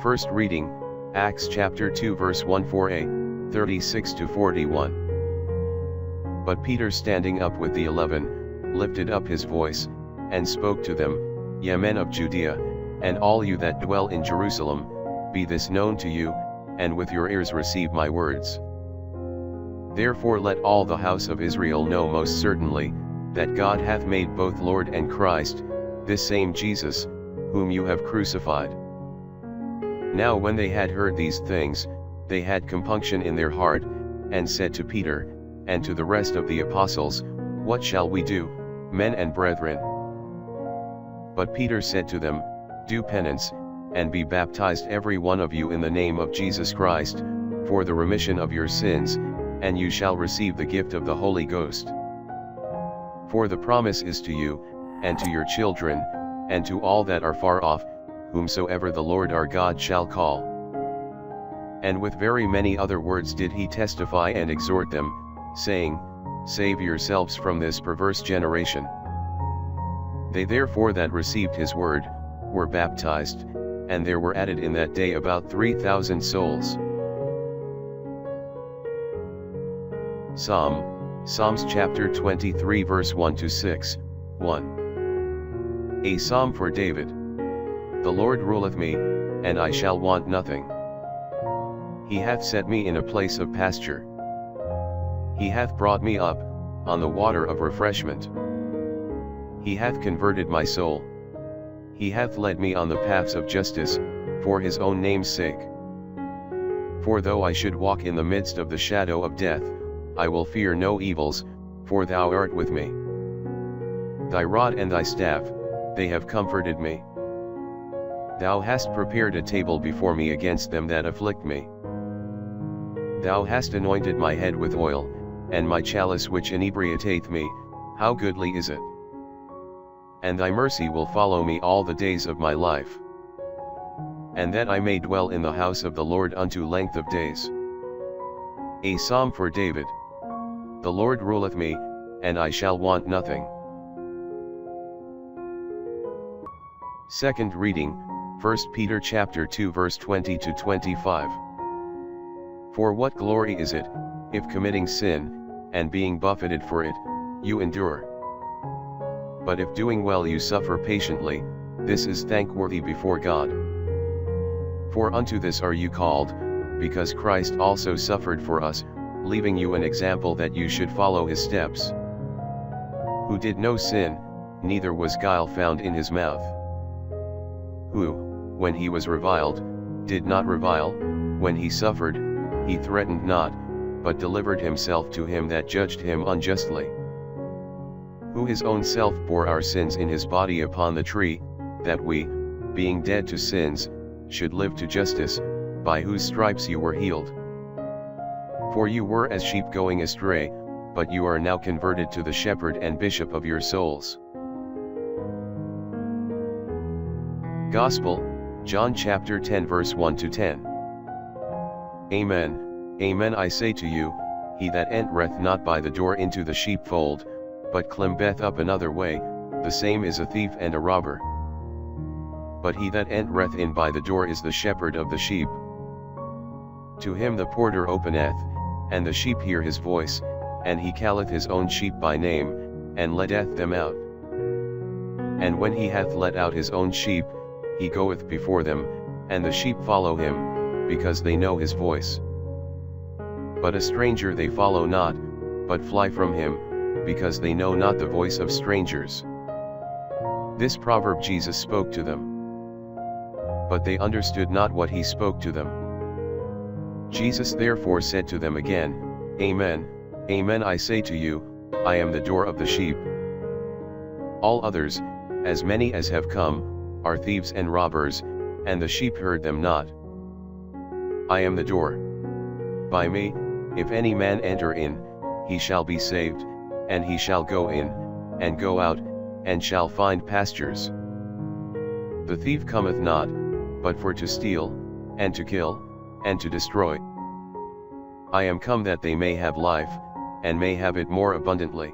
First reading, Acts chapter 2 verse 1-4a, 36-41. But Peter standing up with the 11, lifted up his voice, and spoke to them, Ye men of Judea, and all you that dwell in Jerusalem, be this known to you, and with your ears receive my words. Therefore let all the house of Israel know most certainly, that God hath made both Lord and Christ, this same Jesus, whom you have crucified. Now when they had heard these things, they had compunction in their heart, and said to Peter, and to the rest of the apostles, What shall we do, men and brethren? But Peter said to them, Do penance, and be baptized every one of you in the name of Jesus Christ, for the remission of your sins, and you shall receive the gift of the Holy Ghost. For the promise is to you, and to your children, and to all that are far off, whomsoever the Lord our God shall call. And with very many other words did he testify and exhort them, saying, Save yourselves from this perverse generation. They therefore that received his word, were baptized, and there were added in that day about 3,000 souls. Psalms chapter 23 verse 1-6, 1. A Psalm for David. The Lord ruleth me, and I shall want nothing. He hath set me in a place of pasture. He hath brought me up, on the water of refreshment. He hath converted my soul. He hath led me on the paths of justice, for his own name's sake. For though I should walk in the midst of the shadow of death, I will fear no evils, for thou art with me. Thy rod and thy staff, they have comforted me. Thou hast prepared a table before me against them that afflict me. Thou hast anointed my head with oil, and my chalice which inebriateth me, how goodly is it! And thy mercy will follow me all the days of my life. And that I may dwell in the house of the Lord unto length of days. A Psalm for David. The Lord ruleth me, and I shall want nothing. Second reading, 1 Peter chapter 2 verse 20-25. For what glory is it, if committing sin, and being buffeted for it, you endure? But if doing well you suffer patiently, this is thankworthy before God. For unto this are you called, because Christ also suffered for us, leaving you an example that you should follow his steps. Who did no sin, neither was guile found in his mouth. Who, when he was reviled, did not revile, when he suffered, he threatened not, but delivered himself to him that judged him unjustly. Who his own self bore our sins in his body upon the tree, that we, being dead to sins, should live to justice, by whose stripes you were healed. For you were as sheep going astray, but you are now converted to the shepherd and bishop of your souls. Gospel, John chapter 10 verse 1-10. Amen, amen I say to you, he that entereth not by the door into the sheepfold, but climbeth up another way, the same is a thief and a robber. But he that entereth in by the door is the shepherd of the sheep. To him the porter openeth, and the sheep hear his voice, and he calleth his own sheep by name, and leadeth them out. And when he hath let out his own sheep, he goeth before them, and the sheep follow him, because they know his voice. But a stranger they follow not, but fly from him, because they know not the voice of strangers. This proverb Jesus spoke to them. But they understood not what he spoke to them. Jesus therefore said to them again, Amen, amen I say to you, I am the door of the sheep. All others, as many as have come, are thieves and robbers, and the sheep heard them not. I am the door. By me, if any man enter in, he shall be saved, and he shall go in, and go out, and shall find pastures. The thief cometh not, but for to steal, and to kill, and to destroy. I am come that they may have life, and may have it more abundantly.